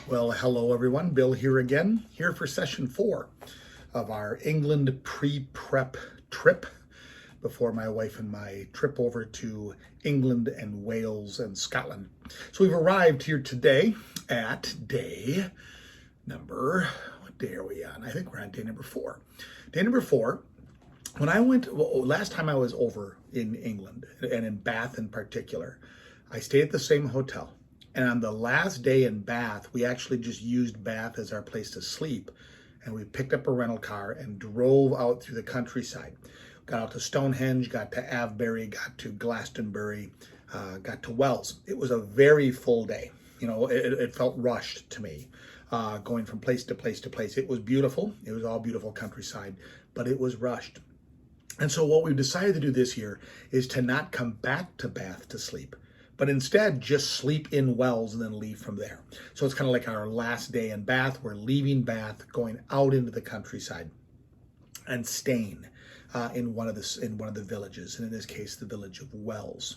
Well, hello everyone. Bill here again, here for session 4 of our England pre-prep trip before my wife and my trip over to England and Wales and Scotland. So we've arrived here today at day number, what day are we on? I think we're on day number 4. Day number 4, when I went, last time I was over in England and in Bath in particular, I stayed at the same hotel. And on the last day in Bath, we actually just used Bath as our place to sleep. And we picked up a rental car and drove out through the countryside. Got out to Stonehenge, got to Avebury, got to Glastonbury, got to Wells. It was a very full day. You know, it felt rushed to me, going from place to place to place. It was beautiful. It was all beautiful countryside, but it was rushed. And so what we've decided to do this year is to not come back to Bath to sleep, but instead just sleep in Wells and then leave from there. So it's kind of like our last day in Bath. We're leaving Bath, going out into the countryside and staying in one of the villages, and in this case, the village of Wells.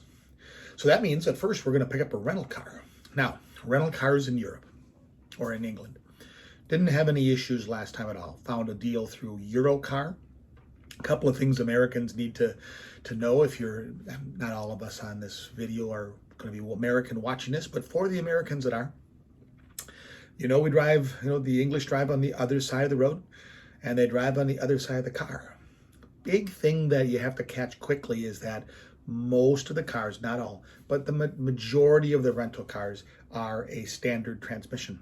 So that means at first we're going to pick up a rental car. Now, rental cars in Europe or in England didn't have any issues last time at all. Found a deal through Eurocar. A couple of things Americans need to know. If you're, not all of us on this video are going to be American watching this, but for the Americans that are, we drive, the English drive on the other side of the road and they drive on the other side of the car. Big thing that you have to catch quickly is that most of the cars, not all, but the majority of the rental cars are a standard transmission.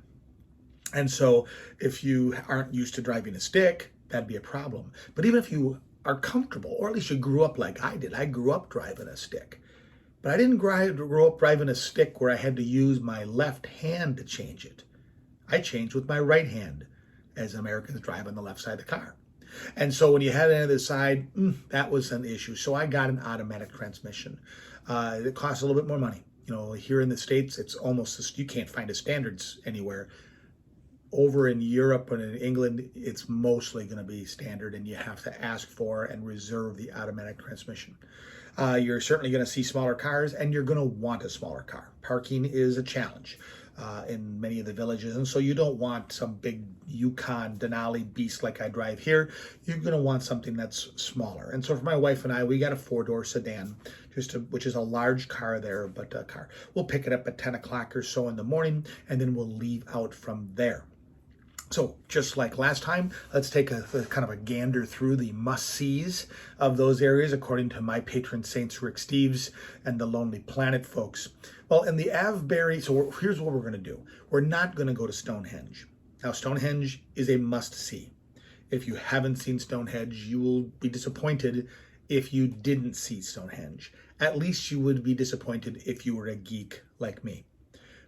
And so if you aren't used to driving a stick, that'd be a problem. But even if you are comfortable, or at least you grew up like I did. I grew up driving a stick. But I didn't grow up driving a stick where I had to use my left hand to change it. I changed with my right hand, as Americans drive on the left side of the car. And so when you had it on the other side, that was an issue. So I got an automatic transmission. It costs a little bit more money. Here in the States, it's almost, you can't find a standards anywhere. Over in Europe and in England, it's mostly going to be standard, and you have to ask for and reserve the automatic transmission. You're certainly going to see smaller cars, and you're going to want a smaller car. Parking is a challenge in many of the villages, and so you don't want some big Yukon Denali beast like I drive here. You're going to want something that's smaller. And so for my wife and I, we got a 4-door sedan, which is a large car there, but a car. We'll pick it up at 10 o'clock or so in the morning, and then we'll leave out from there. So just like last time, let's take a kind of a gander through the must-sees of those areas according to my patron saints Rick Steves and the Lonely Planet folks. Well, in the Avebury, so here's what we're going to do. We're not going to go to Stonehenge. Now, Stonehenge is a must-see. If you haven't seen Stonehenge, you will be disappointed if you didn't see Stonehenge. At least you would be disappointed if you were a geek like me.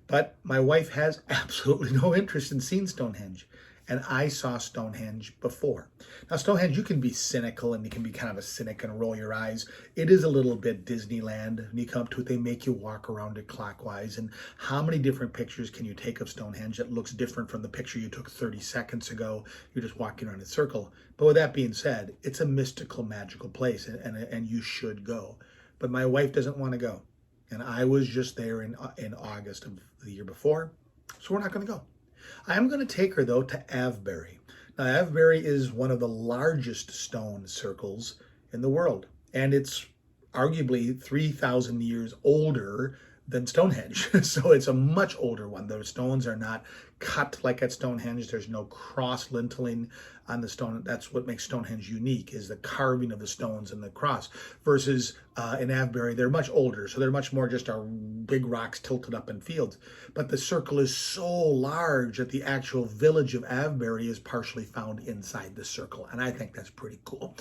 But my wife has absolutely no interest in seeing Stonehenge. And I saw Stonehenge before. Now, Stonehenge, you can be cynical and you can be kind of a cynic and roll your eyes. It is a little bit Disneyland. When you come up to it, they make you walk around it clockwise. And how many different pictures can you take of Stonehenge that looks different from the picture you took 30 seconds ago? You're just walking around in a circle. But with that being said, it's a mystical, magical place, and you should go. But my wife doesn't want to go. And I was just there in August of the year before, so we're not going to go. I am going to take her, though, to Avebury. Now, Avebury is one of the largest stone circles in the world, and it's arguably 3,000 years older than Stonehenge. So it's a much older one. The stones are not cut like at Stonehenge. There's no cross linteling on the stone. That's what makes Stonehenge unique, is the carving of the stones and the cross. Versus in Avebury, they're much older. So they're much more just our big rocks tilted up in fields. But the circle is so large that the actual village of Avebury is partially found inside the circle. And I think that's pretty cool.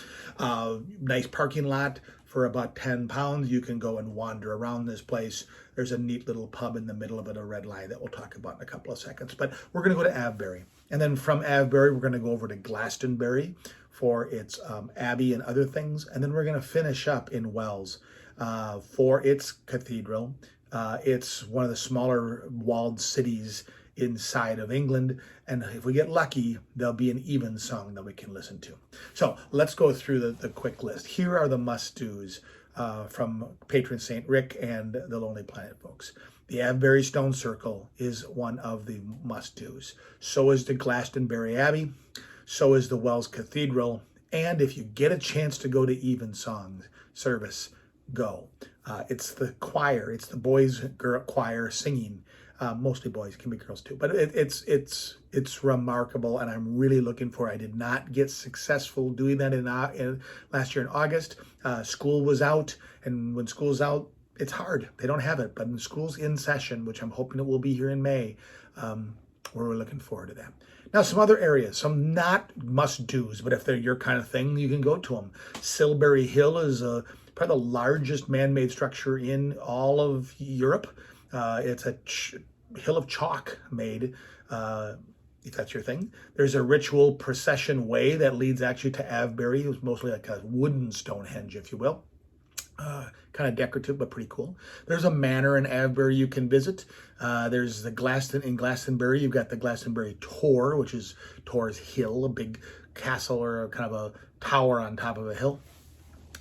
Nice parking lot. For about £10, you can go and wander around this place. There's a neat little pub in the middle of it, a red light that we'll talk about in a couple of seconds. But we're going to go to Avebury. And then from Avebury, we're going to go over to Glastonbury for its abbey and other things. And then we're going to finish up in Wells for its cathedral. It's one of the smaller walled cities inside of England, and if we get lucky, there'll be an evensong that we can listen to. So let's go through the quick list. Here are the must-dos from patron Saint Rick and the Lonely Planet folks. The Avebury Stone Circle is one of the must-dos. So is the Glastonbury Abbey. So is the Wells Cathedral. And if you get a chance to go to Evensong service, go. It's the choir. It's the boys' choir singing. Mostly boys, can be girls too. But it's remarkable, and I'm really looking for it. I did not get successful doing that in last year in August. School was out, and when school's out, it's hard. They don't have it. But when school's in session, which I'm hoping it will be here in May, we're looking forward to that. Now, some other areas, some not must-dos, but if they're your kind of thing, you can go to them. Silbury Hill is probably the largest man-made structure in all of Europe. It's a hill of chalk made, if that's your thing. There's a ritual procession way that leads actually to Avebury. It was mostly like a wooden Stonehenge, if you will. Kind of decorative, but pretty cool. There's a manor in Avebury you can visit. There's the in Glastonbury, you've got the Glastonbury Tor, which is Tor's Hill, a big castle or kind of a tower on top of a hill.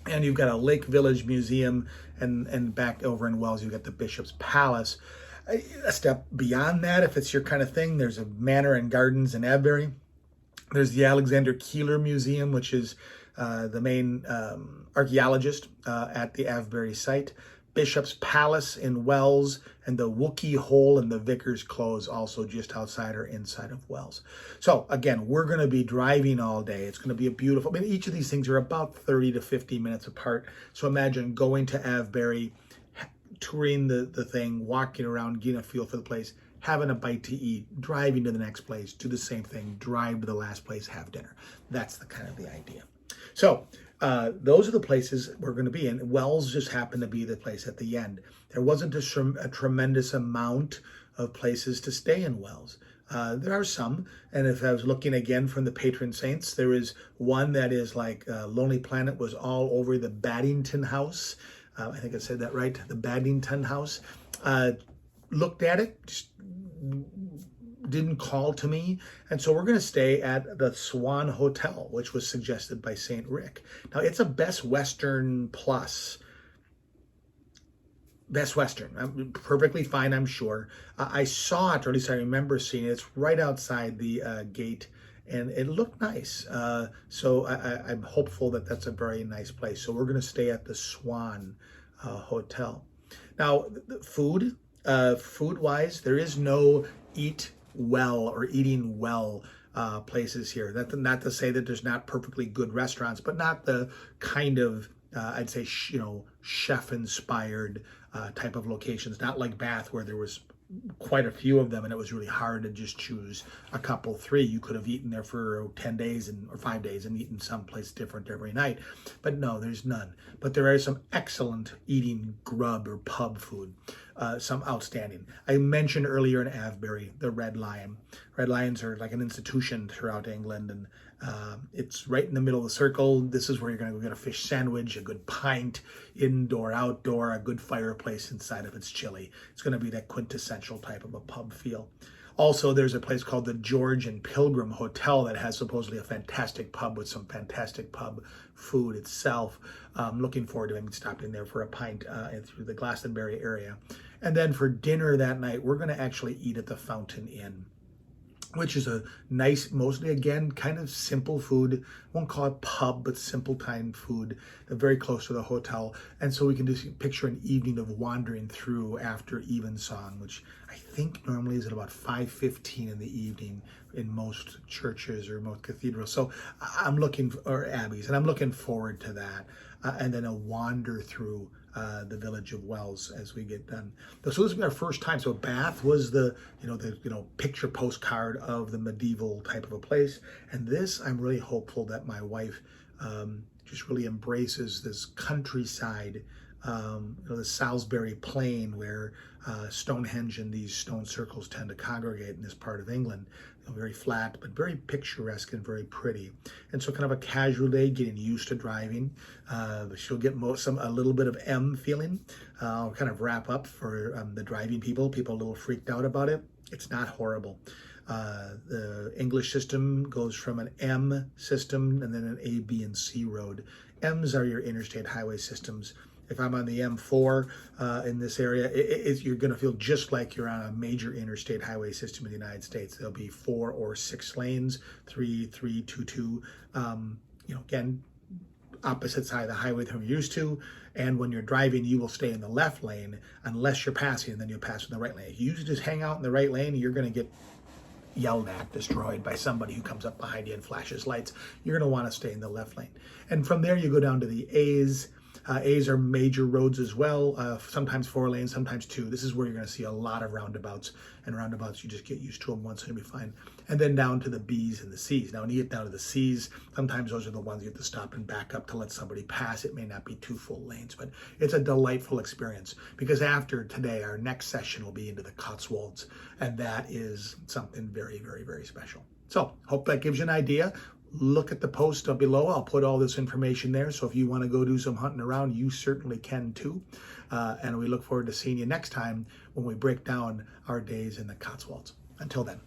And you've got a Lake Village Museum, and back over in Wells, you've got the Bishop's Palace. A step beyond that, if it's your kind of thing, there's a manor and gardens in Avebury. There's the Alexander Keeler Museum, which is the main archaeologist at the Avebury site. Bishop's Palace in Wells, and the Wookey Hole and the Vicar's Close, also just outside or inside of Wells. So again, we're going to be driving all day. It's going to be a beautiful, I mean, each of these things are about 30 to 50 minutes apart. So imagine going to Avebury, touring the thing, walking around, getting a feel for the place, having a bite to eat, driving to the next place, do the same thing, drive to the last place, have dinner. That's the kind of the idea. So those are the places we're going to be in. Wells just happened to be the place at the end. There wasn't a tremendous amount of places to stay in Wells. There are some, and if I was looking again from the patron saints, there is one that is like Lonely Planet was all over the Baddington House. I think I said that right, the Baddington House. Looked at it, just didn't call to me, and so we're going to stay at the Swan Hotel, which was suggested by St. Rick. Now, it's a Best Western plus. Best Western, perfectly fine, I'm sure. I saw it, or at least I remember seeing it. It's right outside the gate, and it looked nice. So I'm hopeful that that's a very nice place. So we're going to stay at the Swan Hotel. Now, food-wise, there is no eat well or eating well places here. Not to say that there's not perfectly good restaurants, but not the kind of I'd say chef-inspired type of locations. Not like Bath, where there was quite a few of them, and it was really hard to just choose a couple, three. You could have eaten there for 10 days or 5 days and eaten someplace different every night. But no, there's none. But there is some excellent eating grub or pub food, some outstanding. I mentioned earlier in Avebury, the Red Lion. Red Lions are like an institution throughout England, and it's right in the middle of the circle. This is where you're going to go get a fish sandwich, a good pint, indoor, outdoor, a good fireplace inside if it's chilly. It's going to be that quintessential type of a pub feel. Also, there's a place called the George and Pilgrim Hotel that has supposedly a fantastic pub with some fantastic pub food itself. Looking forward to maybe stopping there for a pint through the Glastonbury area. And then for dinner that night, we're going to actually eat at the Fountain Inn, which is a nice, mostly again, kind of simple food. Won't call it pub, but simple time food, very close to the hotel. And so we can just picture an evening of wandering through after Evensong, which I think normally is at about 5:15 in the evening in most churches or most cathedrals. So or abbeys, and I'm looking forward to that. And then a wander through the village of Wells as we get done. So this will be our first time. So Bath was the picture postcard of the medieval type of a place, and this I'm really hopeful that my wife just really embraces this countryside, the Salisbury Plain where Stonehenge and these stone circles tend to congregate in this part of England. Very flat, but very picturesque and very pretty. And so kind of a casual day, getting used to driving. She'll get a little bit of M feeling. I'll kind of wrap up for the driving people. People a little freaked out about it. It's not horrible. The English system goes from an M system and then an A, B, and C road. M's are your interstate highway systems. If I'm on the M4 in this area, you're going to feel just like you're on a major interstate highway system in the United States. There'll be 4 or 6 lanes, 3, 3, 2, 2. Again, opposite side of the highway than you're used to. And when you're driving, you will stay in the left lane unless you're passing, and then you'll pass in the right lane. If you just hang out in the right lane, you're going to get yelled at, destroyed by somebody who comes up behind you and flashes lights. You're going to want to stay in the left lane. And from there, you go down to the A's. A's are major roads as well, sometimes 4 lanes, sometimes 2. This is where you're going to see a lot of roundabouts, and roundabouts, you just get used to them once and you'll be fine. And then down to the B's and the C's. Now, when you get down to the C's, sometimes those are the ones you have to stop and back up to let somebody pass. It may not be 2 full lanes, but it's a delightful experience, because after today, our next session will be into the Cotswolds, and that is something very, very, very special. So, hope that gives you an idea. Look at the post up below. I'll put all this information there. So if you want to go do some hunting around, you certainly can too. And we look forward to seeing you next time when we break down our days in the Cotswolds. Until then.